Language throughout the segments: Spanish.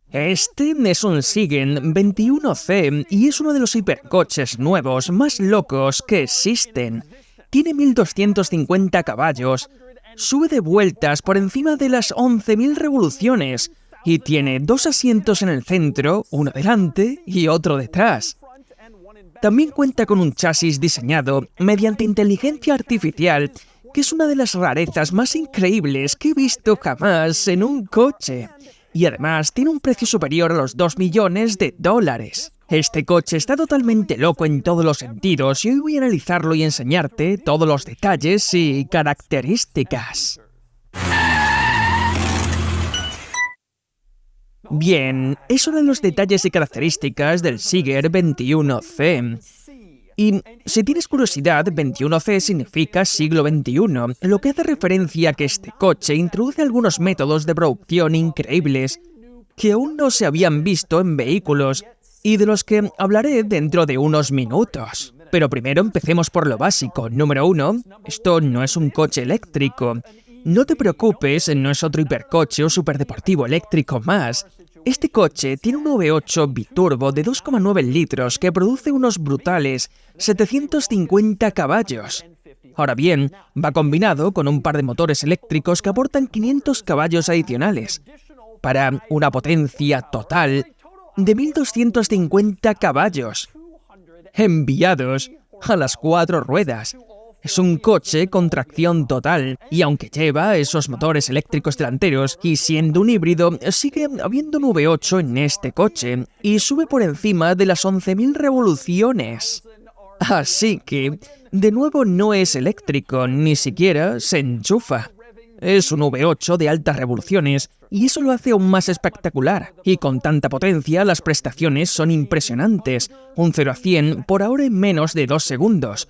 Este es un Siegen 21C y es uno de los hipercoches nuevos más locos que existen. Tiene 1250 caballos, sube de vueltas por encima de las 11.000 revoluciones y tiene dos asientos en el centro, uno delante y otro detrás. También cuenta con un chasis diseñado mediante inteligencia artificial, que es una de las rarezas más increíbles que he visto jamás en un coche. Y además tiene un precio superior a los 2 millones de dólares. Este coche está totalmente loco en todos los sentidos y hoy voy a analizarlo y enseñarte todos los detalles y características. Bien, es uno de los detalles y características del Siegen 21C. Y si tienes curiosidad, 21C significa siglo XXI, lo que hace referencia a que este coche introduce algunos métodos de producción increíbles que aún no se habían visto en vehículos y de los que hablaré dentro de unos minutos. Pero primero empecemos por lo básico. Número 1, esto no es un coche eléctrico. No te preocupes, no es otro hipercoche o superdeportivo eléctrico más. Este coche tiene un V8 biturbo de 2,9 litros que produce unos brutales 750 caballos. Ahora bien, va combinado con un par de motores eléctricos que aportan 500 caballos adicionales, para una potencia total de 1250 caballos, enviados a las 4 ruedas. Es un coche con tracción total, y aunque lleva esos motores eléctricos delanteros y siendo un híbrido, sigue habiendo un V8 en este coche, y sube por encima de las 11.000 revoluciones. Así que, de nuevo, no es eléctrico, ni siquiera se enchufa. Es un V8 de altas revoluciones, y eso lo hace aún más espectacular. Y con tanta potencia, las prestaciones son impresionantes. Un 0 a 100 por hora en menos de 2 segundos.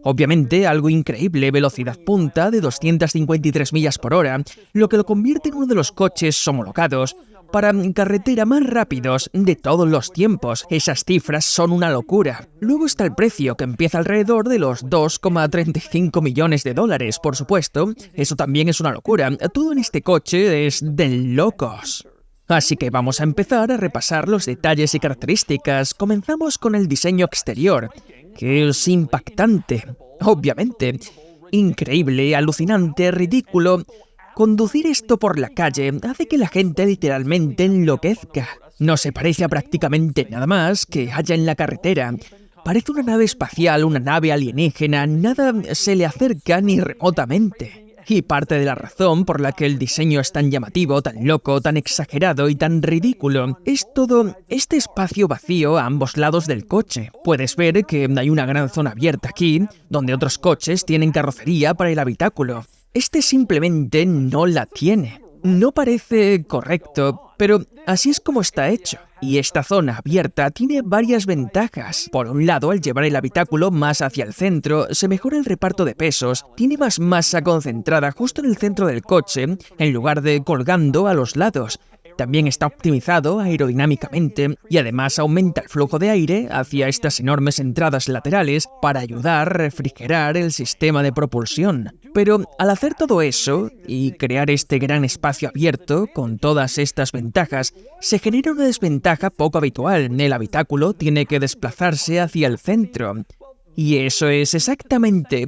Obviamente, algo increíble, velocidad punta de 253 millas por hora, lo que lo convierte en uno de los coches homologados para carretera más rápidos de todos los tiempos. Esas cifras son una locura. Luego está el precio, que empieza alrededor de los 2,35 millones de dólares, por supuesto. Eso también es una locura. Todo en este coche es de locos. Así que vamos a empezar a repasar los detalles y características. Comenzamos con el diseño exterior, que es impactante, obviamente. Increíble, alucinante, ridículo. Conducir esto por la calle hace que la gente literalmente enloquezca. No se parece a prácticamente nada más que haya en la carretera. Parece una nave espacial, una nave alienígena, nada se le acerca ni remotamente. Y parte de la razón por la que el diseño es tan llamativo, tan loco, tan exagerado y tan ridículo es todo este espacio vacío a ambos lados del coche. Puedes ver que hay una gran zona abierta aquí, donde otros coches tienen carrocería para el habitáculo. Este simplemente no la tiene. No parece correcto, pero así es como está hecho. Y esta zona abierta tiene varias ventajas. Por un lado, al llevar el habitáculo más hacia el centro, se mejora el reparto de pesos, tiene más masa concentrada justo en el centro del coche, en lugar de colgando a los lados. También está optimizado aerodinámicamente y además aumenta el flujo de aire hacia estas enormes entradas laterales para ayudar a refrigerar el sistema de propulsión. Pero al hacer todo eso y crear este gran espacio abierto con todas estas ventajas, se genera una desventaja poco habitual. El habitáculo tiene que desplazarse hacia el centro. Y eso es exactamente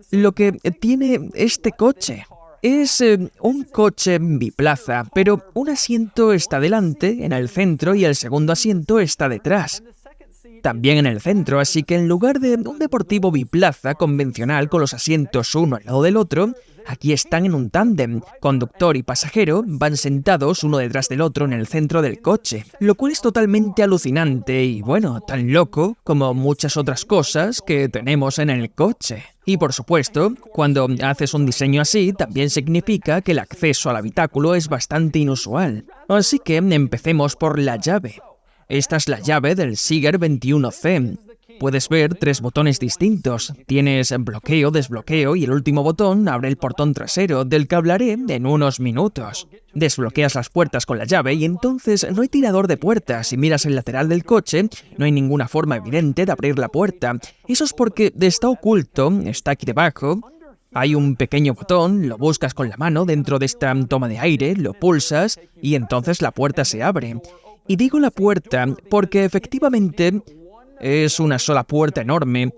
lo que tiene este coche. Es un coche biplaza, pero un asiento está delante, en el centro, y el segundo asiento está detrás. También en el centro, así que en lugar de un deportivo biplaza convencional con los asientos uno al lado del otro, aquí están en un tándem. Conductor y pasajero van sentados uno detrás del otro en el centro del coche, lo cual es totalmente alucinante y, bueno, tan loco como muchas otras cosas que tenemos en el coche. Y por supuesto, cuando haces un diseño así, también significa que el acceso al habitáculo es bastante inusual. Así que empecemos por la llave. Esta es la llave del Siegen 21C. Puedes ver 3 botones distintos. Tienes bloqueo, desbloqueo y el último botón abre el portón trasero, del que hablaré en unos minutos. Desbloqueas las puertas con la llave y entonces no hay tirador de puertas. Si miras el lateral del coche, no hay ninguna forma evidente de abrir la puerta. Eso es porque está oculto, está aquí debajo, Hay un pequeño botón, lo buscas con la mano dentro de esta toma de aire, lo pulsas y entonces la puerta se abre. Y digo la puerta porque efectivamente es una sola puerta enorme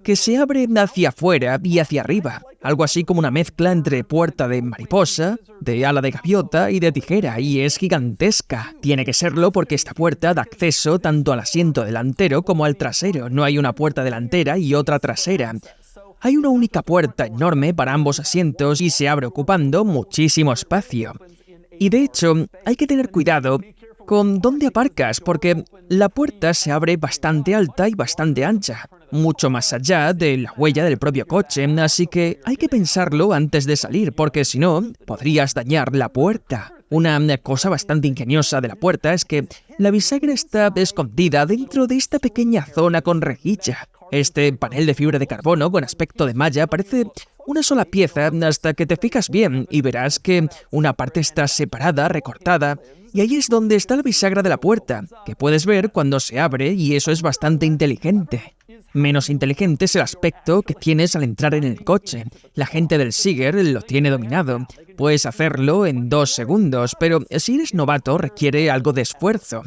que se abre hacia afuera y hacia arriba, algo así como una mezcla entre puerta de mariposa, de ala de gaviota y de tijera, y es gigantesca. Tiene que serlo porque esta puerta da acceso tanto al asiento delantero como al trasero. No hay una puerta delantera y otra trasera. Hay una única puerta enorme para ambos asientos y se abre ocupando muchísimo espacio. Y de hecho, hay que tener cuidado con dónde aparcas, porque la puerta se abre bastante alta y bastante ancha, mucho más allá de la huella del propio coche, así que hay que pensarlo antes de salir, porque si no, podrías dañar la puerta. Una cosa bastante ingeniosa de la puerta es que la bisagra está escondida dentro de esta pequeña zona con rejilla. Este panel de fibra de carbono con aspecto de malla parece una sola pieza hasta que te fijas bien y verás que una parte está separada, recortada, y ahí es donde está la bisagra de la puerta, que puedes ver cuando se abre y eso es bastante inteligente. Menos inteligente es el aspecto que tienes al entrar en el coche. La gente del Siger lo tiene dominado. Puedes hacerlo en 2 segundos, pero si eres novato requiere algo de esfuerzo,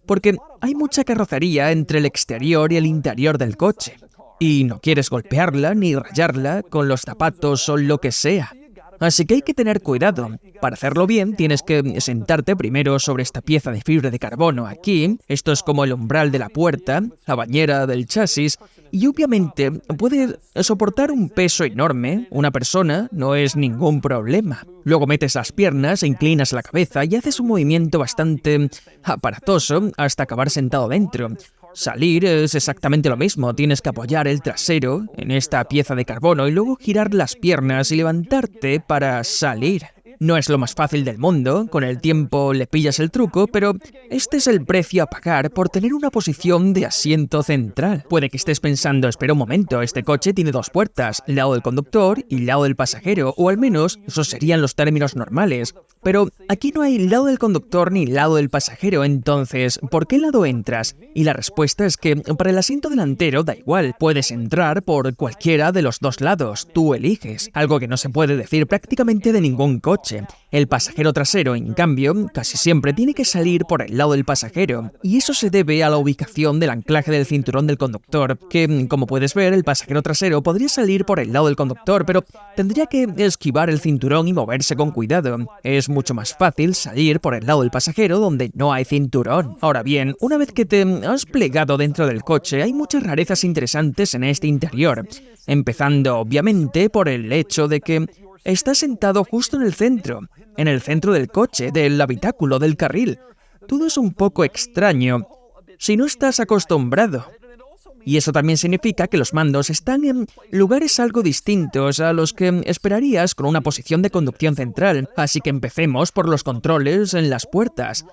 porque hay mucha carrocería entre el exterior y el interior del coche, y no quieres golpearla ni rayarla con los zapatos o lo que sea. Así que hay que tener cuidado. Para hacerlo bien tienes que sentarte primero sobre esta pieza de fibra de carbono aquí. Esto es como el umbral de la puerta, la bañera del chasis, y obviamente puede soportar un peso enorme. Una persona no es ningún problema. Luego metes las piernas, inclinas la cabeza y haces un movimiento bastante aparatoso hasta acabar sentado dentro. Salir es exactamente lo mismo, tienes que apoyar el trasero en esta pieza de carbono y luego girar las piernas y levantarte para salir. No es lo más fácil del mundo, con el tiempo le pillas el truco, pero este es el precio a pagar por tener una posición de asiento central. Puede que estés pensando, espera un momento, este coche tiene 2 puertas, el lado del conductor y el lado del pasajero, o al menos esos serían los términos normales. Pero aquí no hay lado del conductor ni lado del pasajero, entonces, ¿por qué lado entras? Y la respuesta es que para el asiento delantero da igual, puedes entrar por cualquiera de los 2 lados, tú eliges, algo que no se puede decir prácticamente de ningún coche. El pasajero trasero, en cambio, casi siempre tiene que salir por el lado del pasajero, y eso se debe a la ubicación del anclaje del cinturón del conductor, que, como puedes ver, el pasajero trasero podría salir por el lado del conductor, pero tendría que esquivar el cinturón y moverse con cuidado. Es mucho más fácil salir por el lado del pasajero donde no hay cinturón. Ahora bien, una vez que te has plegado dentro del coche, hay muchas rarezas interesantes en este interior, empezando obviamente por el hecho de que estás sentado justo en el centro del coche, del habitáculo, del carril. Todo es un poco extraño si no estás acostumbrado. Y eso también significa que los mandos están en lugares algo distintos a los que esperarías con una posición de conducción central. Así que empecemos por los controles en las puertas.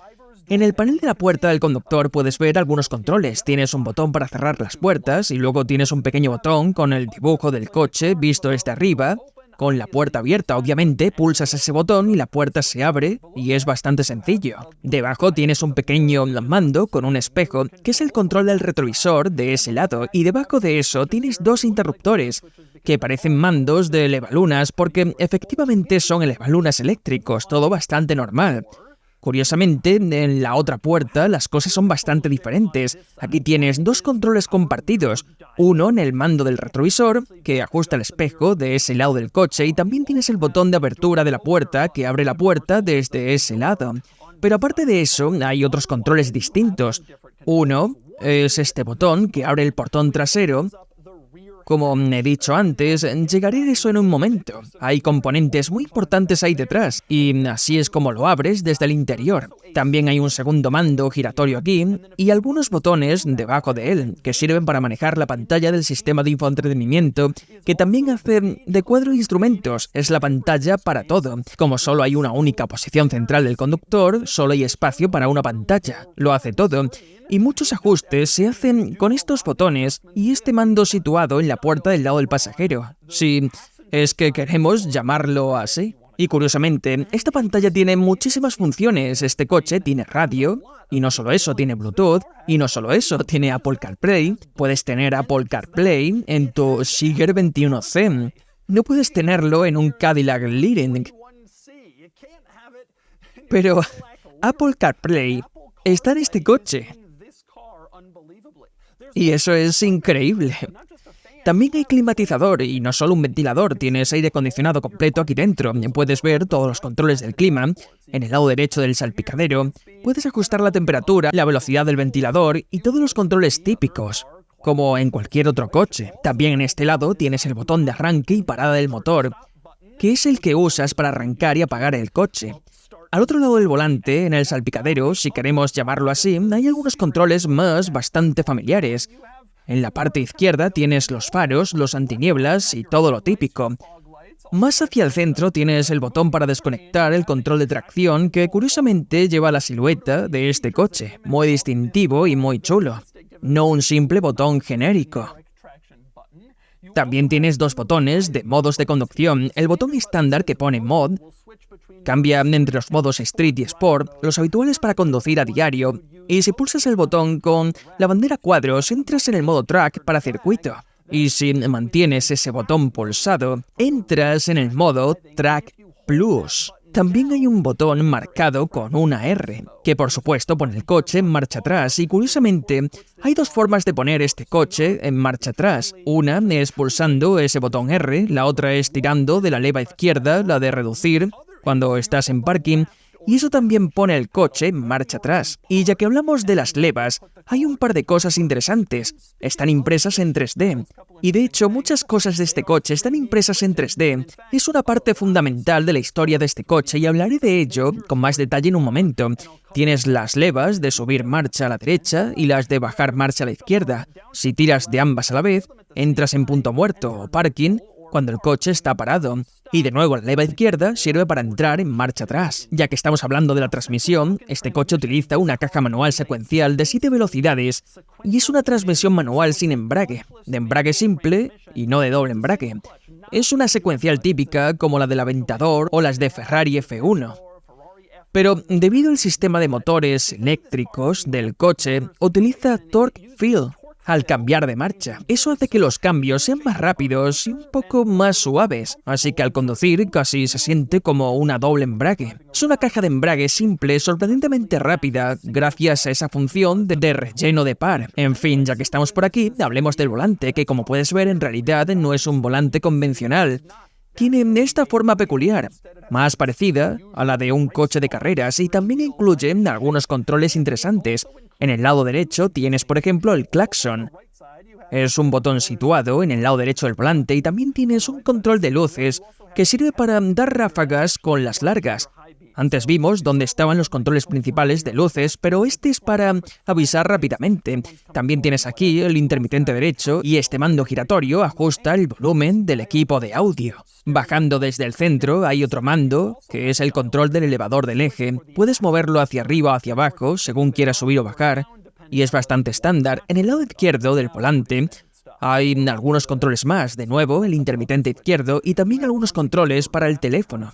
En el panel de la puerta del conductor puedes ver algunos controles. Tienes un botón para cerrar las puertas y luego tienes un pequeño botón con el dibujo del coche visto desde arriba. Con la puerta abierta, obviamente, pulsas ese botón y la puerta se abre, y es bastante sencillo. Debajo tienes un pequeño mando con un espejo, que es el control del retrovisor de ese lado, y debajo de eso tienes 2 interruptores, que parecen mandos de elevalunas porque efectivamente son elevalunas eléctricos, todo bastante normal. Curiosamente, en la otra puerta las cosas son bastante diferentes. Aquí tienes 2 controles compartidos, uno en el mando del retrovisor, que ajusta el espejo de ese lado del coche, y también tienes el botón de apertura de la puerta, que abre la puerta desde ese lado. Pero aparte de eso, hay otros controles distintos. Uno es este botón que abre el portón trasero. Como he dicho antes, llegaré a eso en un momento. Hay componentes muy importantes ahí detrás, y así es como lo abres desde el interior. También hay un segundo mando giratorio aquí, y algunos botones debajo de él, que sirven para manejar la pantalla del sistema de infoentretenimiento, que también hace de cuadro de instrumentos, es la pantalla para todo. Como solo hay una única posición central del conductor, solo hay espacio para una pantalla. Lo hace todo. Y muchos ajustes se hacen con estos botones y este mando situado en la puerta del lado del pasajero, si es que queremos llamarlo así. Y curiosamente, esta pantalla tiene muchísimas funciones. Este coche tiene radio, y no solo eso, tiene Bluetooth, y no solo eso, tiene Apple CarPlay. Puedes tener Apple CarPlay en tu Siger 21C. No puedes tenerlo en un Cadillac Lyric. Pero Apple CarPlay está en este coche. Y eso es increíble. También hay climatizador y no solo un ventilador, tienes aire acondicionado completo aquí dentro. Puedes ver todos los controles del clima. En el lado derecho del salpicadero puedes ajustar la temperatura, la velocidad del ventilador y todos los controles típicos, como en cualquier otro coche. También en este lado tienes el botón de arranque y parada del motor, que es el que usas para arrancar y apagar el coche. Al otro lado del volante, en el salpicadero, si queremos llamarlo así, hay algunos controles más bastante familiares. En la parte izquierda tienes los faros, los antinieblas y todo lo típico. Más hacia el centro tienes el botón para desconectar el control de tracción que curiosamente lleva la silueta de este coche, muy distintivo y muy chulo. No un simple botón genérico. También tienes dos botones de modos de conducción. El botón estándar que pone Mod cambia entre los modos Street y Sport, los habituales para conducir a diario, y si pulsas el botón con la bandera cuadros, entras en el modo Track para circuito. Y si mantienes ese botón pulsado, entras en el modo Track Plus. También hay un botón marcado con una R, que por supuesto pone el coche en marcha atrás, y curiosamente hay dos formas de poner este coche en marcha atrás. Una es pulsando ese botón R, la otra es tirando de la leva izquierda, la de reducir, cuando estás en parking, y eso también pone el coche en marcha atrás. Y ya que hablamos de las levas, hay un par de cosas interesantes. Están impresas en 3D. Y de hecho, muchas cosas de este coche están impresas en 3D. Es una parte fundamental de la historia de este coche y hablaré de ello con más detalle en un momento. Tienes las levas de subir marcha a la derecha y las de bajar marcha a la izquierda. Si tiras de ambas a la vez, entras en punto muerto o parking cuando el coche está parado. Y de nuevo, la leva izquierda sirve para entrar en marcha atrás. Ya que estamos hablando de la transmisión, este coche utiliza una caja manual secuencial de 7 velocidades y es una transmisión manual sin embrague, de embrague simple y no de doble embrague. Es una secuencial típica como la del Aventador o las de Ferrari F1. Pero debido al sistema de motores eléctricos del coche, utiliza Torque Field al cambiar de marcha. Eso hace que los cambios sean más rápidos y un poco más suaves, así que al conducir casi se siente como una doble embrague. Es una caja de embrague simple, sorprendentemente rápida, gracias a esa función de relleno de par. En fin, ya que estamos por aquí, hablemos del volante, que como puedes ver en realidad no es un volante convencional. Tiene esta forma peculiar, más parecida a la de un coche de carreras, y también incluye algunos controles interesantes. En el lado derecho tienes, por ejemplo, el claxon. Es un botón situado en el lado derecho del volante y también tienes un control de luces que sirve para dar ráfagas con las largas. Antes vimos dónde estaban los controles principales de luces, pero este es para avisar rápidamente. También tienes aquí el intermitente derecho y este mando giratorio ajusta el volumen del equipo de audio. Bajando desde el centro hay otro mando, que es el control del elevador del eje. Puedes moverlo hacia arriba o hacia abajo, según quieras subir o bajar, y es bastante estándar. En el lado izquierdo del volante hay algunos controles más, de nuevo el intermitente izquierdo y también algunos controles para el teléfono.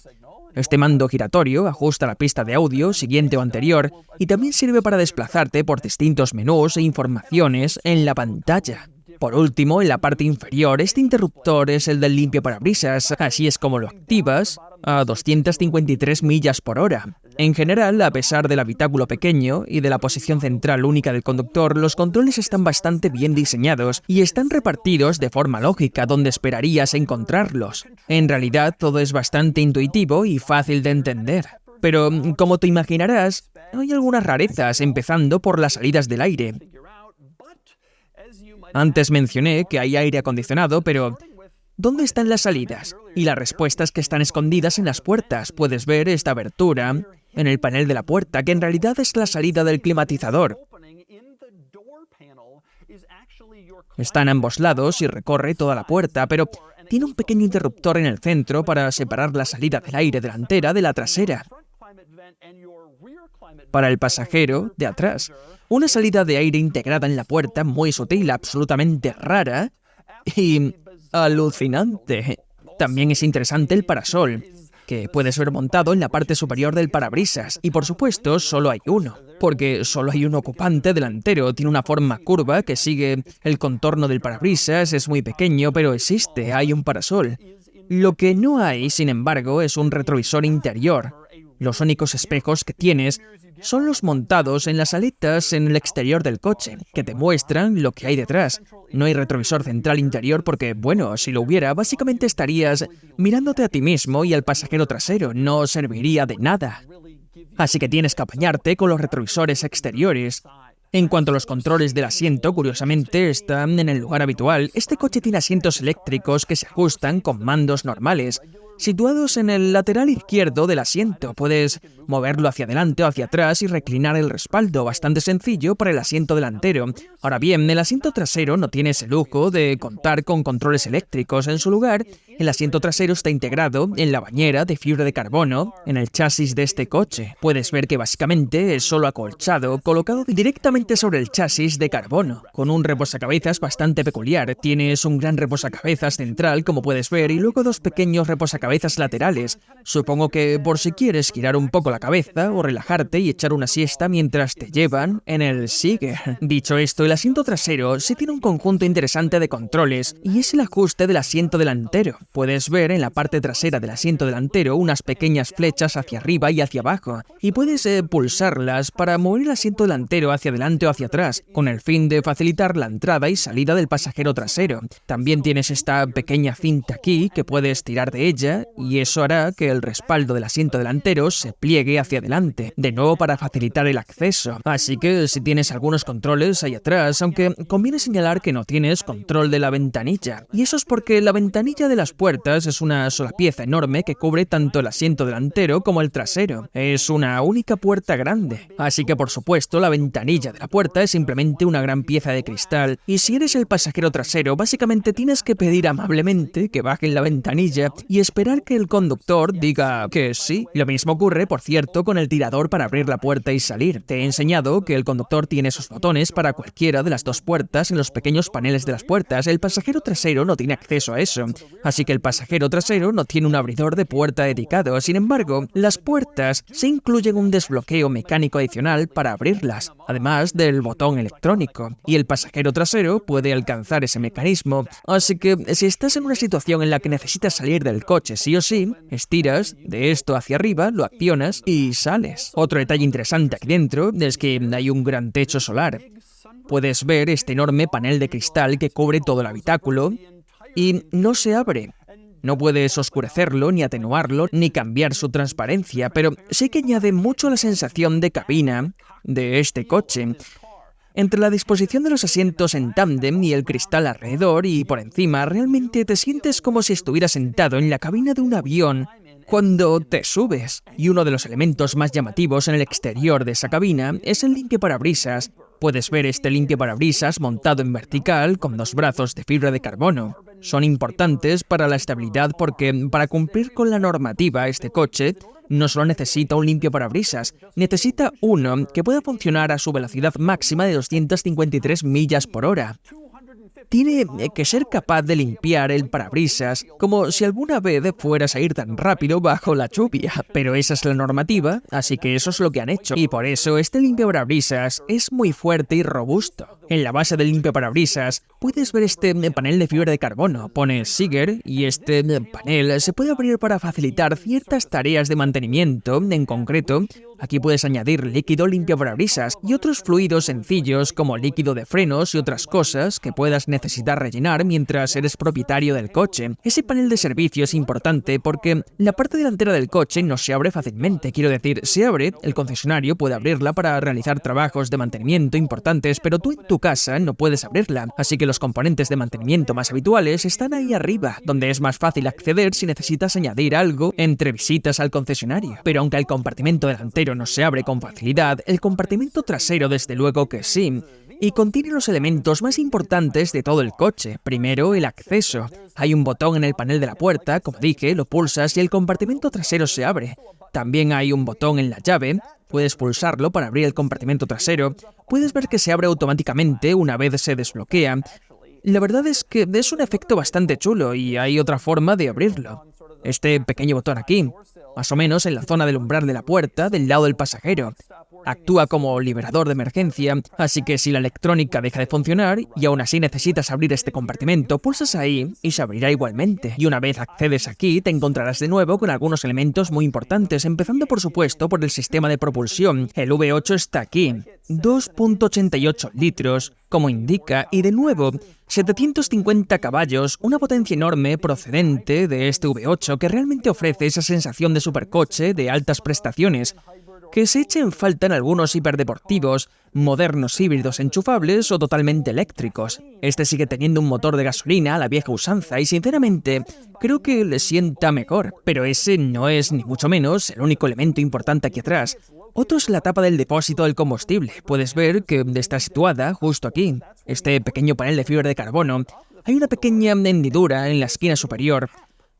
Este mando giratorio ajusta la pista de audio siguiente o anterior y también sirve para desplazarte por distintos menús e informaciones en la pantalla. Por último, en la parte inferior, este interruptor es el del limpiaparabrisas, así es como lo activas a 253 millas por hora. En general, a pesar del habitáculo pequeño y de la posición central única del conductor, los controles están bastante bien diseñados y están repartidos de forma lógica donde esperarías encontrarlos. En realidad, todo es bastante intuitivo y fácil de entender. Pero, como te imaginarás, hay algunas rarezas, empezando por las salidas del aire. Antes mencioné que hay aire acondicionado, pero ¿dónde están las salidas? Y la respuesta es que están escondidas en las puertas. Puedes ver esta abertura en el panel de la puerta, que en realidad es la salida del climatizador. Está en ambos lados y recorre toda la puerta, pero tiene un pequeño interruptor en el centro para separar la salida del aire delantera de la trasera. Para el pasajero de atrás, una salida de aire integrada en la puerta muy sutil, absolutamente rara y alucinante. También es interesante el parasol, que puede ser montado en la parte superior del parabrisas, y por supuesto solo hay uno, porque solo hay un ocupante delantero. Tiene una forma curva que sigue el contorno del parabrisas, es muy pequeño, pero existe, hay un parasol. Lo que no hay, sin embargo, es un retrovisor interior. Los únicos espejos que tienes son los montados en las aletas en el exterior del coche, que te muestran lo que hay detrás. No hay retrovisor central interior porque, bueno, si lo hubiera, básicamente estarías mirándote a ti mismo y al pasajero trasero. No serviría de nada. Así que tienes que apañarte con los retrovisores exteriores. En cuanto a los controles del asiento, curiosamente, están en el lugar habitual. Este coche tiene asientos eléctricos que se ajustan con mandos normales. Situados en el lateral izquierdo del asiento, puedes moverlo hacia adelante o hacia atrás y reclinar el respaldo, bastante sencillo para el asiento delantero. Ahora bien, el asiento trasero no tiene ese lujo de contar con controles eléctricos. En su lugar, el asiento trasero está integrado en la bañera de fibra de carbono en el chasis de este coche. Puedes ver que básicamente es solo acolchado, colocado directamente sobre el chasis de carbono, con un reposacabezas bastante peculiar. Tienes un gran reposacabezas central, como puedes ver, y luego dos pequeños reposacabezas laterales. Supongo que por si quieres girar un poco la cabeza o relajarte y echar una siesta mientras te llevan en el Siger. Dicho esto, el asiento trasero sí tiene un conjunto interesante de controles y es el ajuste del asiento delantero. Puedes ver en la parte trasera del asiento delantero unas pequeñas flechas hacia arriba y hacia abajo y puedes pulsarlas para mover el asiento delantero hacia adelante o hacia atrás, con el fin de facilitar la entrada y salida del pasajero trasero. También tienes esta pequeña cinta aquí que puedes tirar de ella y eso hará que el respaldo del asiento delantero se pliegue hacia adelante, de nuevo para facilitar el acceso. Así que si tienes algunos controles ahí atrás, aunque conviene señalar que no tienes control de la ventanilla. Y eso es porque la ventanilla de las puertas es una sola pieza enorme que cubre tanto el asiento delantero como el trasero. Es una única puerta grande. Así que por supuesto la ventanilla de la puerta es simplemente una gran pieza de cristal y si eres el pasajero trasero básicamente tienes que pedir amablemente que bajen la ventanilla y esperar que el conductor diga que sí. Lo mismo ocurre, por cierto, con el tirador para abrir la puerta y salir. Te he enseñado que el conductor tiene esos botones para cualquiera de las dos puertas en los pequeños paneles de las puertas. El pasajero trasero no tiene acceso a eso, así que el pasajero trasero no tiene un abridor de puerta dedicado. Sin embargo, las puertas se incluyen un desbloqueo mecánico adicional para abrirlas, además del botón electrónico, y el pasajero trasero puede alcanzar ese mecanismo. Así que si estás en una situación en la que necesitas salir del coche sí o sí, estiras de esto hacia arriba, lo accionas y sales. Otro detalle interesante aquí dentro es que hay un gran techo solar. Puedes ver este enorme panel de cristal que cubre todo el habitáculo y no se abre. No puedes oscurecerlo, ni atenuarlo, ni cambiar su transparencia, pero sí que añade mucho a la sensación de cabina de este coche. Entre la disposición de los asientos en tándem y el cristal alrededor y por encima, realmente te sientes como si estuvieras sentado en la cabina de un avión cuando te subes. Y uno de los elementos más llamativos en el exterior de esa cabina es el limpiaparabrisas. Puedes ver este limpiaparabrisas montado en vertical con dos brazos de fibra de carbono. Son importantes para la estabilidad porque, para cumplir con la normativa, este coche no solo necesita un limpiaparabrisas, necesita uno que pueda funcionar a su velocidad máxima de 253 millas por hora. Tiene que ser capaz de limpiar el parabrisas como si alguna vez fueras a ir tan rápido bajo la lluvia. Pero esa es la normativa, así que eso es lo que han hecho. Y por eso este limpiaparabrisas es muy fuerte y robusto. En la base del limpiaparabrisas puedes ver este panel de fibra de carbono. Pone Siger y este panel se puede abrir para facilitar ciertas tareas de mantenimiento. En concreto, aquí puedes añadir líquido limpiaparabrisas y otros fluidos sencillos como líquido de frenos y otras cosas que puedas necesitar rellenar mientras eres propietario del coche. Ese panel de servicio es importante porque la parte delantera del coche no se abre fácilmente. Quiero decir, se abre, el concesionario puede abrirla para realizar trabajos de mantenimiento importantes, pero tú en tu casa no puedes abrirla. Así que los componentes de mantenimiento más habituales están ahí arriba, donde es más fácil acceder si necesitas añadir algo entre visitas al concesionario. Pero aunque el compartimento delantero no se abre con facilidad, el compartimento trasero desde luego que sí, y contiene los elementos más importantes de todo el coche. Primero, el acceso. Hay un botón en el panel de la puerta, como dije, lo pulsas y el compartimento trasero se abre. También hay un botón en la llave, puedes pulsarlo para abrir el compartimento trasero. Puedes ver que se abre automáticamente una vez se desbloquea. La verdad es que es un efecto bastante chulo y hay otra forma de abrirlo. Este pequeño botón aquí, más o menos en la zona del umbral de la puerta del lado del pasajero. Actúa como liberador de emergencia, así que si la electrónica deja de funcionar y aún así necesitas abrir este compartimento, pulsas ahí y se abrirá igualmente. Y una vez accedes aquí, te encontrarás de nuevo con algunos elementos muy importantes, empezando por supuesto por el sistema de propulsión. El V8 está aquí, 2.88 litros, como indica, y de nuevo, 750 caballos, una potencia enorme procedente de este V8 que realmente ofrece esa sensación de supercoche de altas prestaciones, que se echa en falta en algunos hiperdeportivos, modernos híbridos enchufables o totalmente eléctricos. Este sigue teniendo un motor de gasolina a la vieja usanza y sinceramente creo que le sienta mejor, pero ese no es ni mucho menos el único elemento importante aquí atrás. Otro es la tapa del depósito del combustible. Puedes ver que está situada justo aquí. Este pequeño panel de fibra de carbono. Hay una pequeña hendidura en la esquina superior.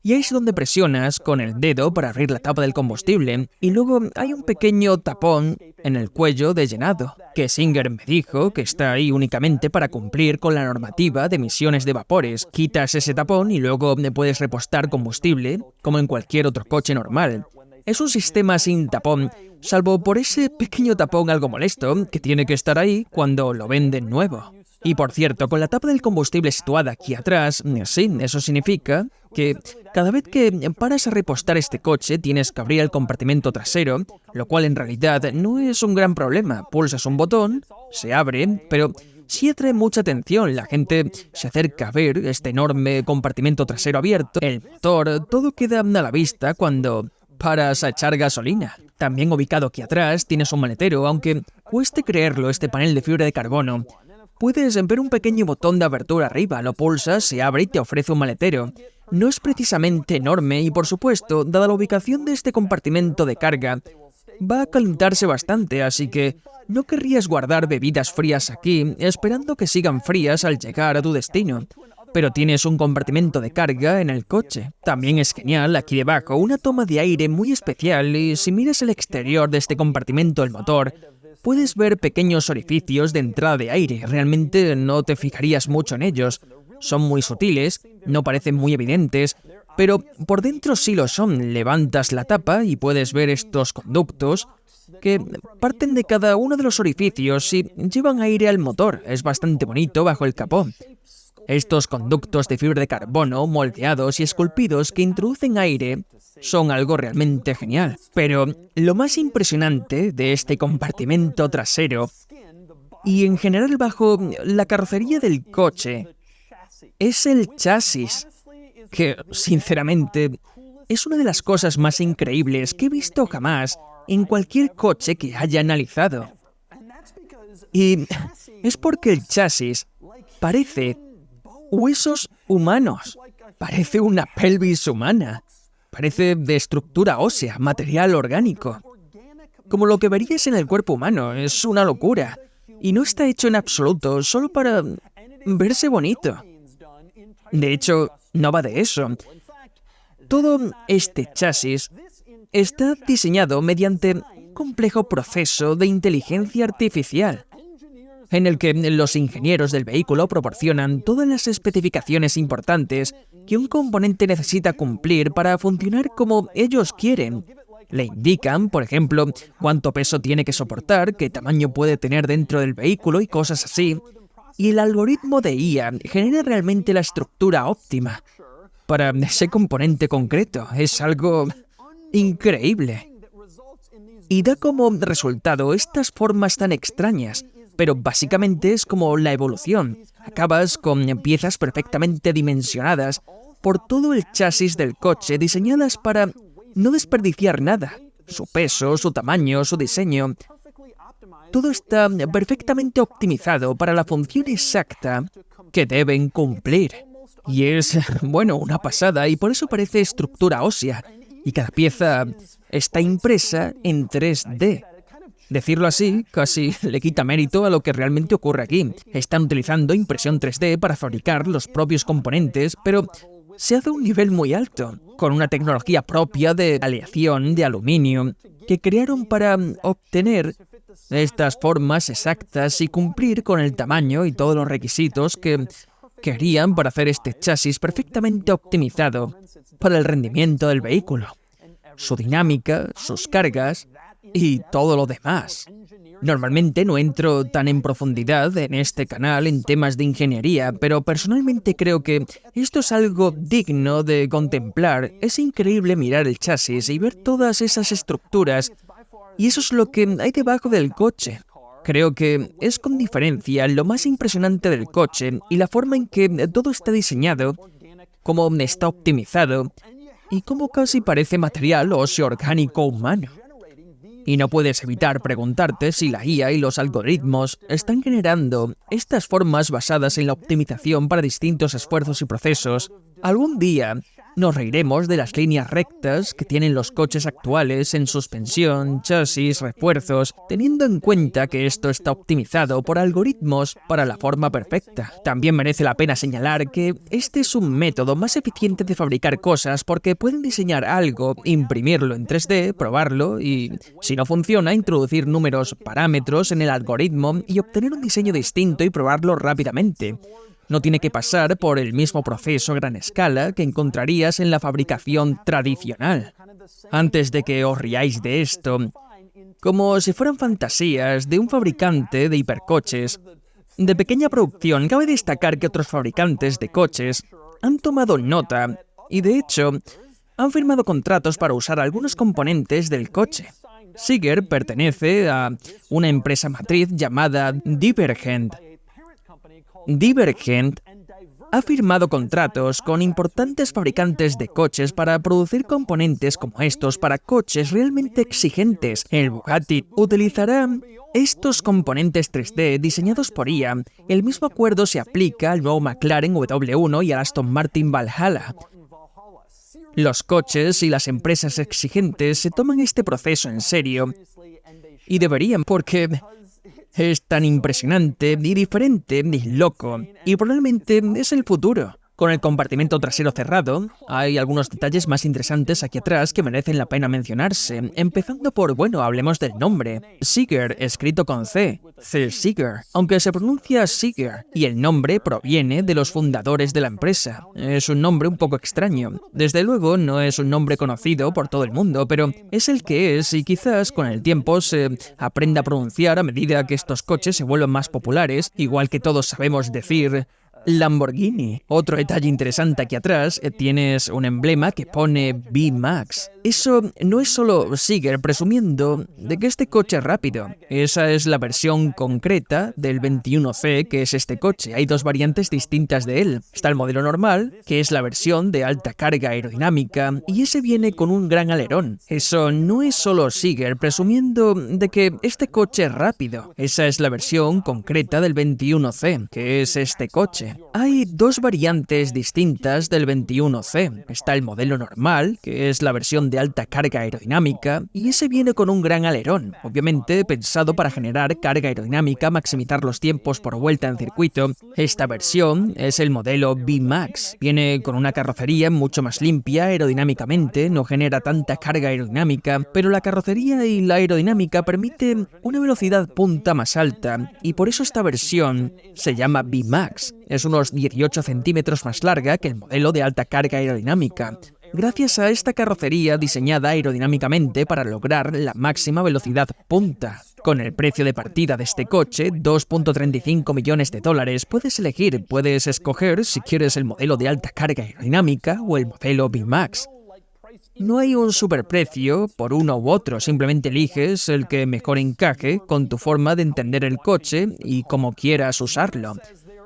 Y ahí es donde presionas con el dedo para abrir la tapa del combustible. Y luego hay un pequeño tapón en el cuello de llenado, que Singer me dijo que está ahí únicamente para cumplir con la normativa de emisiones de vapores. Quitas ese tapón y luego puedes repostar combustible, como en cualquier otro coche normal. Es un sistema sin tapón, salvo por ese pequeño tapón algo molesto que tiene que estar ahí cuando lo venden nuevo. Y por cierto, con la tapa del combustible situada aquí atrás, sí, eso significa que cada vez que paras a repostar este coche tienes que abrir el compartimento trasero, lo cual en realidad no es un gran problema. Pulsas un botón, se abre, pero sí atrae mucha atención. La gente se acerca a ver este enorme compartimento trasero abierto, el motor, todo queda a la vista cuando paras a echar gasolina. También ubicado aquí atrás tienes un maletero, aunque cueste creerlo, este panel de fibra de carbono. Puedes ver un pequeño botón de abertura arriba, lo pulsas, se abre y te ofrece un maletero. No es precisamente enorme y, por supuesto, dada la ubicación de este compartimento de carga, va a calentarse bastante, así que no querrías guardar bebidas frías aquí, esperando que sigan frías al llegar a tu destino. Pero tienes un compartimento de carga en el coche. También es genial, aquí debajo, una toma de aire muy especial y si miras el exterior de este compartimento del motor, puedes ver pequeños orificios de entrada de aire. Realmente no te fijarías mucho en ellos. Son muy sutiles, no parecen muy evidentes, pero por dentro sí lo son. Levantas la tapa y puedes ver estos conductos que parten de cada uno de los orificios y llevan aire al motor. Es bastante bonito bajo el capó. Estos conductos de fibra de carbono moldeados y esculpidos que introducen aire son algo realmente genial. Pero lo más impresionante de este compartimento trasero y en general bajo la carrocería del coche es el chasis, que sinceramente es una de las cosas más increíbles que he visto jamás en cualquier coche que haya analizado. Y es porque el chasis parece huesos humanos, parece una pelvis humana, parece de estructura ósea, material orgánico. Como lo que verías en el cuerpo humano, es una locura. Y no está hecho en absoluto, solo para verse bonito. De hecho, no va de eso. Todo este chasis está diseñado mediante un complejo proceso de inteligencia artificial, en el que los ingenieros del vehículo proporcionan todas las especificaciones importantes que un componente necesita cumplir para funcionar como ellos quieren. Le indican, por ejemplo, cuánto peso tiene que soportar, qué tamaño puede tener dentro del vehículo y cosas así. Y el algoritmo de IA genera realmente la estructura óptima para ese componente concreto. Es algo increíble. Y da como resultado estas formas tan extrañas, pero básicamente es como la evolución. Acabas con piezas perfectamente dimensionadas por todo el chasis del coche, diseñadas para no desperdiciar nada. Su peso, su tamaño, su diseño. Todo está perfectamente optimizado para la función exacta que deben cumplir. Y es, bueno, una pasada, y por eso parece estructura ósea. Y cada pieza está impresa en 3D. Decirlo así casi le quita mérito a lo que realmente ocurre aquí. Están utilizando impresión 3D para fabricar los propios componentes, pero se hace a un nivel muy alto, con una tecnología propia de aleación de aluminio que crearon para obtener estas formas exactas y cumplir con el tamaño y todos los requisitos que querían para hacer este chasis perfectamente optimizado para el rendimiento del vehículo. Su dinámica, sus cargas, y todo lo demás. Normalmente no entro tan en profundidad en este canal en temas de ingeniería, pero personalmente creo que esto es algo digno de contemplar. Es increíble mirar el chasis y ver todas esas estructuras, y eso es lo que hay debajo del coche. Creo que es con diferencia lo más impresionante del coche y la forma en que todo está diseñado, cómo está optimizado y cómo casi parece material óseo orgánico humano. Y no puedes evitar preguntarte si la IA y los algoritmos están generando estas formas basadas en la optimización para distintos esfuerzos y procesos. Algún día nos reiremos de las líneas rectas que tienen los coches actuales en suspensión, chasis, refuerzos, teniendo en cuenta que esto está optimizado por algoritmos para la forma perfecta. También merece la pena señalar que este es un método más eficiente de fabricar cosas porque pueden diseñar algo, imprimirlo en 3D, probarlo y, si no funciona, introducir números, parámetros en el algoritmo y obtener un diseño distinto y probarlo rápidamente. No tiene que pasar por el mismo proceso a gran escala que encontrarías en la fabricación tradicional. Antes de que os riáis de esto, como si fueran fantasías de un fabricante de hipercoches de pequeña producción, cabe destacar que otros fabricantes de coches han tomado nota y, de hecho, han firmado contratos para usar algunos componentes del coche. Seeger pertenece a una empresa matriz llamada Divergent. Divergent ha firmado contratos con importantes fabricantes de coches para producir componentes como estos para coches realmente exigentes. El Bugatti utilizará estos componentes 3D diseñados por IA. El mismo acuerdo se aplica al nuevo McLaren W1 y al Aston Martin Valhalla. Los coches y las empresas exigentes se toman este proceso en serio y deberían, porque es tan impresionante y diferente y loco, y probablemente es el futuro. Con el compartimento trasero cerrado, hay algunos detalles más interesantes aquí atrás que merecen la pena mencionarse, empezando por, hablemos del nombre. Seeger, escrito con C Seeger, aunque se pronuncia Seeger, y el nombre proviene de los fundadores de la empresa. Es un nombre un poco extraño. Desde luego, no es un nombre conocido por todo el mundo, pero es el que es, y quizás con el tiempo se aprenda a pronunciar a medida que estos coches se vuelvan más populares, igual que todos sabemos decir Lamborghini. Otro detalle interesante aquí atrás, tienes un emblema que pone B-Max. Eso no es solo Seeger presumiendo de que este coche es rápido. Esa es la versión concreta del 21C, que es este coche. Hay dos variantes distintas de él. Está el modelo normal, que es la versión de alta carga aerodinámica, y ese viene con un gran alerón. Eso no es solo Seeger presumiendo de que este coche es rápido. Esa es la versión concreta del 21C, que es este coche. Hay dos variantes distintas del 21C. Está el modelo normal, que es la versión de alta carga aerodinámica, y ese viene con un gran alerón, obviamente pensado para generar carga aerodinámica, maximizar los tiempos por vuelta en circuito. Esta versión es el modelo B-Max. Viene con una carrocería mucho más limpia aerodinámicamente, no genera tanta carga aerodinámica, pero la carrocería y la aerodinámica permiten una velocidad punta más alta, y por eso esta versión se llama B-Max. Es unos 18 centímetros más larga que el modelo de alta carga aerodinámica, gracias a esta carrocería diseñada aerodinámicamente para lograr la máxima velocidad punta. Con el precio de partida de este coche, $2.35 millones, puedes escoger si quieres el modelo de alta carga aerodinámica o el modelo B-Max. No hay un superprecio por uno u otro, simplemente eliges el que mejor encaje con tu forma de entender el coche y cómo quieras usarlo.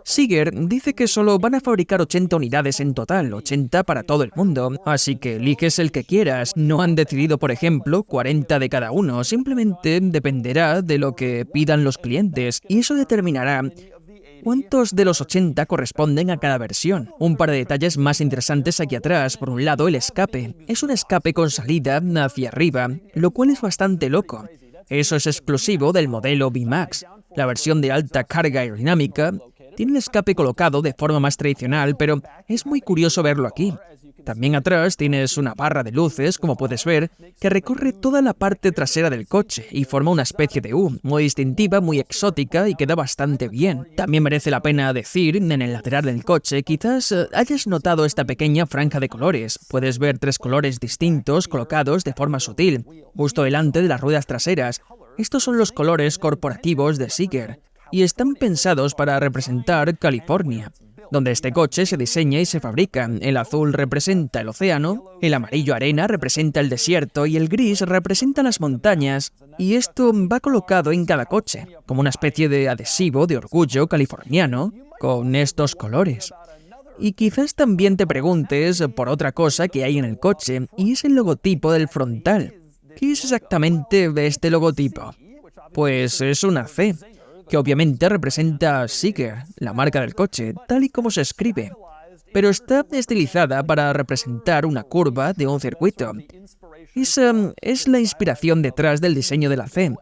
Seeger dice que solo van a fabricar 80 unidades en total, 80 para todo el mundo, así que eliges el que quieras. No han decidido, por ejemplo, 40 de cada uno, simplemente dependerá de lo que pidan los clientes, y eso determinará cuántos de los 80 corresponden a cada versión. Un par de detalles más interesantes aquí atrás. Por un lado, el escape. Es un escape con salida hacia arriba, lo cual es bastante loco. Eso es exclusivo del modelo B-Max. La versión de alta carga aerodinámica tiene el escape colocado de forma más tradicional, pero es muy curioso verlo aquí. También atrás tienes una barra de luces, como puedes ver, que recorre toda la parte trasera del coche y forma una especie de U, muy distintiva, muy exótica y queda bastante bien. También merece la pena decir, en el lateral del coche, quizás hayas notado esta pequeña franja de colores. Puedes ver 3 colores distintos colocados de forma sutil, justo delante de las ruedas traseras. Estos son los colores corporativos de Seeker y están pensados para representar California, donde este coche se diseña y se fabrica. El azul representa el océano, el amarillo arena representa el desierto y el gris representa las montañas. Y esto va colocado en cada coche, como una especie de adhesivo de orgullo californiano con estos colores. Y quizás también te preguntes por otra cosa que hay en el coche, y es el logotipo del frontal. ¿Qué es exactamente este logotipo? Pues es una C, que obviamente representa Seeker, la marca del coche, tal y como se escribe, pero está estilizada para representar una curva de un circuito. Esa es la inspiración detrás del diseño de la C,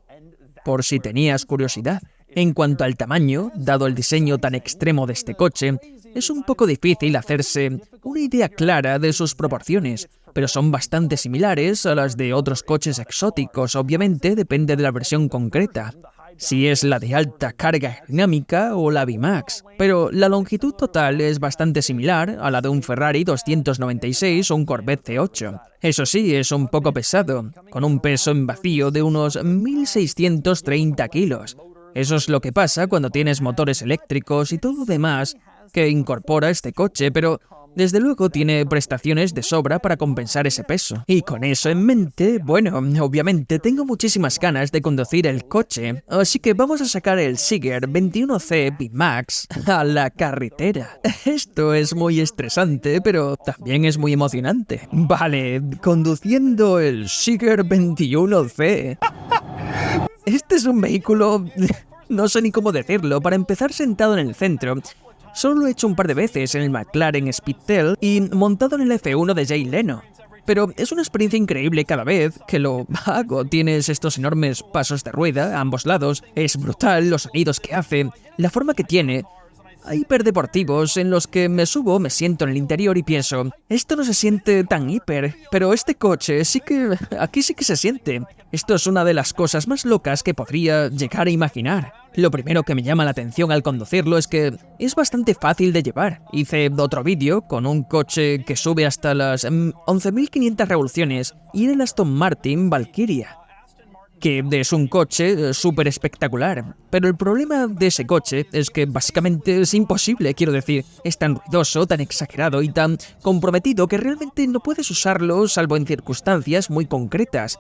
por si tenías curiosidad. En cuanto al tamaño, dado el diseño tan extremo de este coche, es un poco difícil hacerse una idea clara de sus proporciones, pero son bastante similares a las de otros coches exóticos. Obviamente depende de la versión concreta, si es la de alta carga aerodinámica o la VMAX, pero la longitud total es bastante similar a la de un Ferrari 296 o un Corvette C8. Eso sí, es un poco pesado, con un peso en vacío de unos 1.630 kilos. Eso es lo que pasa cuando tienes motores eléctricos y todo lo demás que incorpora este coche, pero desde luego tiene prestaciones de sobra para compensar ese peso. Y con eso en mente, bueno, obviamente tengo muchísimas ganas de conducir el coche, así que vamos a sacar el Seeker 21C VMAX a la carretera. Esto es muy estresante, pero también es muy emocionante. Vale, conduciendo el Seeker 21C. Este es un vehículo... no sé ni cómo decirlo. Para empezar, sentado en el centro. Solo lo he hecho un par de veces en el McLaren Speedtail y montado en el F1 de Jay Leno. Pero es una experiencia increíble cada vez que lo hago. Tienes estos enormes pasos de rueda a ambos lados. Es brutal los sonidos que hace, la forma que tiene. Hay hiperdeportivos en los que me subo, me siento en el interior y pienso, esto no se siente tan hiper, pero este coche aquí sí que se siente. Esto es una de las cosas más locas que podría llegar a imaginar. Lo primero que me llama la atención al conducirlo es que es bastante fácil de llevar. Hice otro vídeo con un coche que sube hasta las 11.500 revoluciones y era el Aston Martin Valkyria, que es un coche súper espectacular. Pero el problema de ese coche es que básicamente es imposible, quiero decir. Es tan ruidoso, tan exagerado y tan comprometido que realmente no puedes usarlo salvo en circunstancias muy concretas.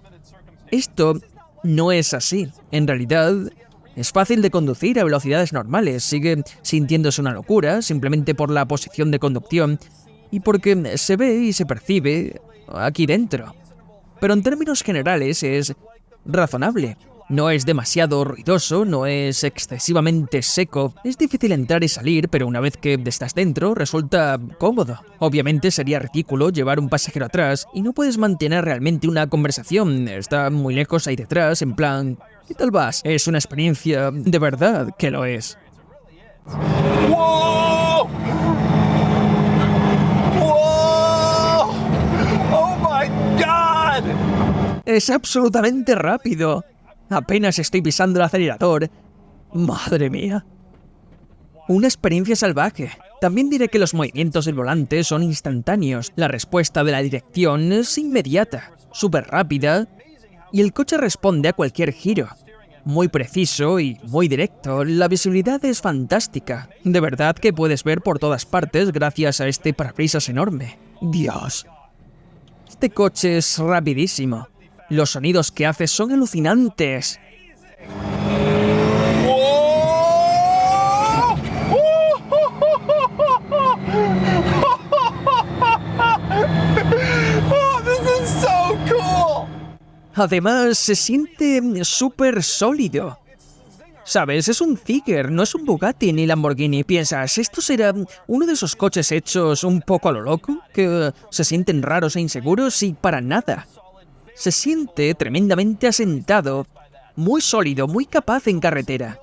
Esto no es así. En realidad, es fácil de conducir a velocidades normales. Sigue sintiéndose una locura simplemente por la posición de conducción y porque se ve y se percibe aquí dentro. Pero en términos generales es razonable. No es demasiado ruidoso, no es excesivamente seco. Es difícil entrar y salir, pero una vez que estás dentro, resulta cómodo. Obviamente sería ridículo llevar un pasajero atrás y no puedes mantener realmente una conversación. Está muy lejos ahí detrás, en plan, ¿qué tal vas? Es una experiencia de verdad que lo es. Whoa! Whoa! Oh my God! Es absolutamente rápido. Apenas estoy pisando el acelerador. ¡Madre mía! Una experiencia salvaje. También diré que los movimientos del volante son instantáneos. La respuesta de la dirección es inmediata, súper rápida, y el coche responde a cualquier giro. Muy preciso y muy directo. La visibilidad es fantástica. De verdad que puedes ver por todas partes gracias a este parabrisas enorme. ¡Dios! Este coche es rapidísimo. Los sonidos que hace son alucinantes. Además, se siente súper sólido. ¿Sabes? Es un Seeker, no es un Bugatti ni Lamborghini. Piensas, ¿esto será uno de esos coches hechos un poco a lo loco? ¿Que se sienten raros e inseguros? Y para nada. Se siente tremendamente asentado, muy sólido, muy capaz en carretera.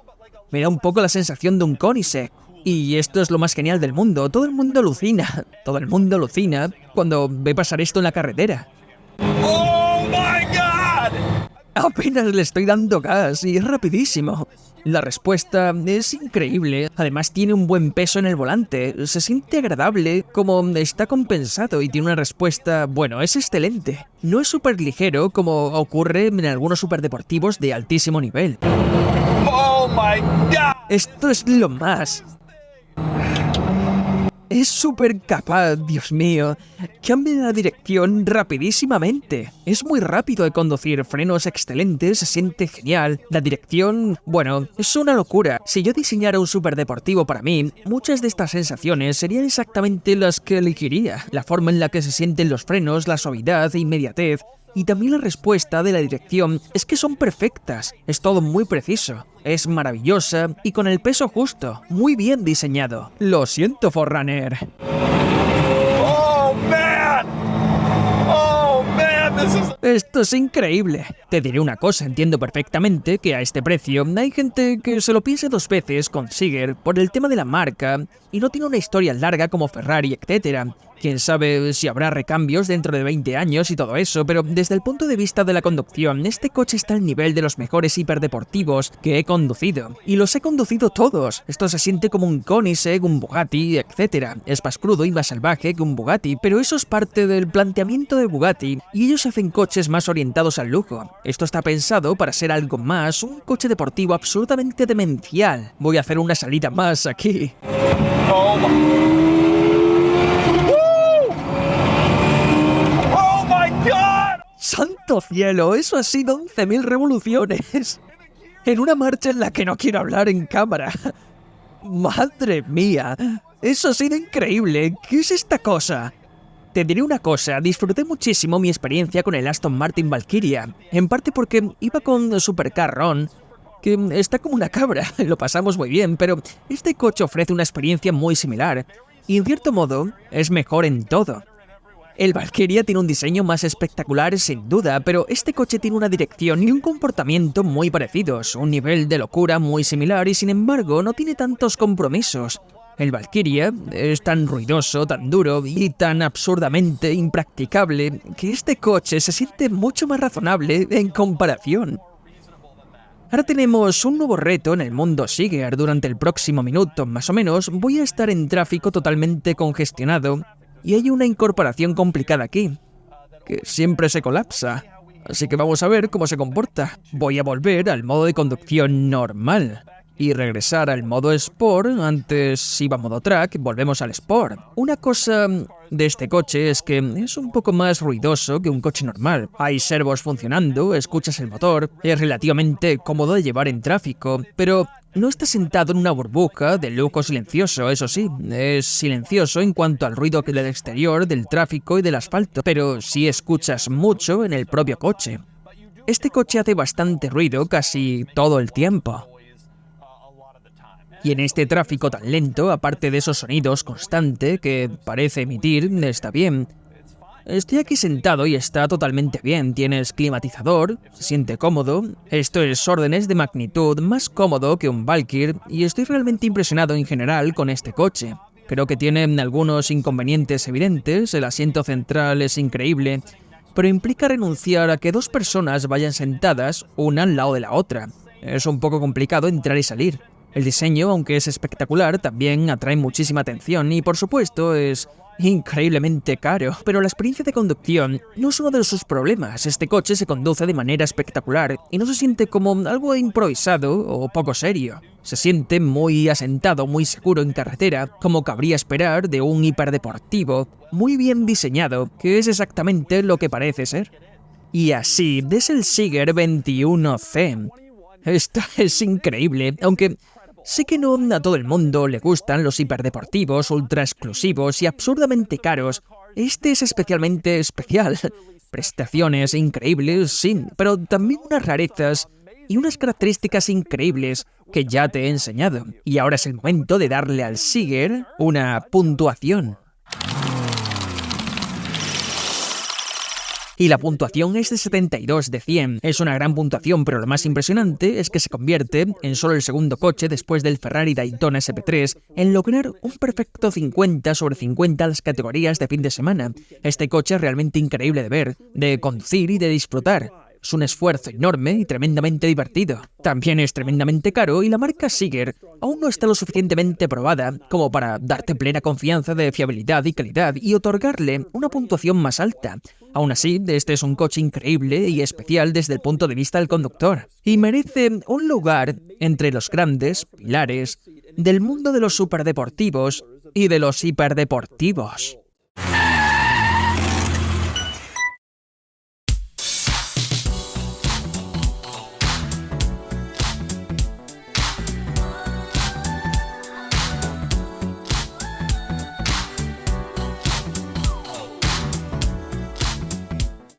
Me da un poco la sensación de un Koenigsegg. Y esto es lo más genial del mundo. Todo el mundo alucina cuando ve pasar esto en la carretera. Oh my God! Apenas le estoy dando gas y es rapidísimo. La respuesta es increíble. Además tiene un buen peso en el volante. Se siente agradable, como está compensado y tiene una respuesta, bueno, es excelente. No es súper ligero como ocurre en algunos superdeportivos de altísimo nivel. Oh my God! Esto es lo más. Es súper capaz, Dios mío. Cambia la dirección rapidísimamente. Es muy rápido de conducir, frenos excelentes, se siente genial. La dirección, bueno, es una locura. Si yo diseñara un superdeportivo para mí, muchas de estas sensaciones serían exactamente las que elegiría. La forma en la que se sienten los frenos, la suavidad e inmediatez. Y también la respuesta de la dirección es que son perfectas, es todo muy preciso, es maravillosa y con el peso justo, muy bien diseñado. Lo siento, Forerunner. Oh man! Oh man, this is... Esto es increíble. Te diré una cosa, entiendo perfectamente que a este precio hay gente que se lo piense dos veces con Seeger por el tema de la marca y no tiene una historia larga como Ferrari, etc. Quién sabe si habrá recambios dentro de 20 años y todo eso, pero desde el punto de vista de la conducción, este coche está al nivel de los mejores hiperdeportivos que he conducido. Y los he conducido todos. Esto se siente como un Koenigsegg, un Bugatti, etc. Es más crudo y más salvaje que un Bugatti, pero eso es parte del planteamiento de Bugatti, y ellos hacen coches más orientados al lujo. Esto está pensado para ser algo más, un coche deportivo absolutamente demencial. Voy a hacer una salida más aquí. Oh my... ¡Santo cielo! Eso ha sido 11.000 revoluciones. En una marcha en la que no quiero hablar en cámara. ¡Madre mía! Eso ha sido increíble. ¿Qué es esta cosa? Te diré una cosa, disfruté muchísimo mi experiencia con el Aston Martin Valkyria. En parte porque iba con Supercar Ron, que está como una cabra. Lo pasamos muy bien, pero este coche ofrece una experiencia muy similar. Y en cierto modo, es mejor en todo. El Valkyria tiene un diseño más espectacular sin duda, pero este coche tiene una dirección y un comportamiento muy parecidos, un nivel de locura muy similar y sin embargo no tiene tantos compromisos. El Valkyria es tan ruidoso, tan duro y tan absurdamente impracticable que este coche se siente mucho más razonable en comparación. Ahora tenemos un nuevo reto en el mundo Seeger. Durante el próximo minuto más o menos voy a estar en tráfico totalmente congestionado. Y hay una incorporación complicada aquí, que siempre se colapsa, así que vamos a ver cómo se comporta. Voy a volver al modo de conducción normal y regresar al modo Sport. Antes iba a modo Track, volvemos al Sport. Una cosa de este coche es que es un poco más ruidoso que un coche normal. Hay servos funcionando, escuchas el motor, es relativamente cómodo de llevar en tráfico, pero no está sentado en una burbuja de lujo silencioso, eso sí, es silencioso en cuanto al ruido del exterior, del tráfico y del asfalto, pero sí escuchas mucho en el propio coche. Este coche hace bastante ruido casi todo el tiempo. Y en este tráfico tan lento, aparte de esos sonidos constantes que parece emitir, está bien. Estoy aquí sentado y está totalmente bien, tienes climatizador, se siente cómodo, esto es órdenes de magnitud más cómodo que un Valkyr y estoy realmente impresionado en general con este coche. Creo que tiene algunos inconvenientes evidentes, el asiento central es increíble, pero implica renunciar a que dos personas vayan sentadas una al lado de la otra. Es un poco complicado entrar y salir. El diseño, aunque es espectacular, también atrae muchísima atención y por supuesto es increíblemente caro, pero la experiencia de conducción no es uno de sus problemas. Este coche se conduce de manera espectacular y no se siente como algo improvisado o poco serio. Se siente muy asentado, muy seguro en carretera, como cabría esperar de un hiperdeportivo, muy bien diseñado, que es exactamente lo que parece ser. Y así, es el Seeger 21C. Esto es increíble, aunque sé que no a todo el mundo le gustan los hiperdeportivos, ultra exclusivos y absurdamente caros. Este es especialmente especial. Prestaciones increíbles, sí, pero también unas rarezas y unas características increíbles que ya te he enseñado. Y ahora es el momento de darle al Seeger una puntuación. y la puntuación es de 72 de 100. Es una gran puntuación, pero lo más impresionante es que se convierte en solo el segundo coche después del Ferrari Daytona SP3 en lograr un perfecto 50 sobre 50 en las categorías de fin de semana. Este coche es realmente increíble de ver, de conducir y de disfrutar. Es un esfuerzo enorme y tremendamente divertido. También es tremendamente caro y la marca Siger aún no está lo suficientemente probada como para darte plena confianza de fiabilidad y calidad y otorgarle una puntuación más alta. Aún así, este es un coche increíble y especial desde el punto de vista del conductor, y merece un lugar entre los grandes pilares del mundo de los superdeportivos y de los hiperdeportivos.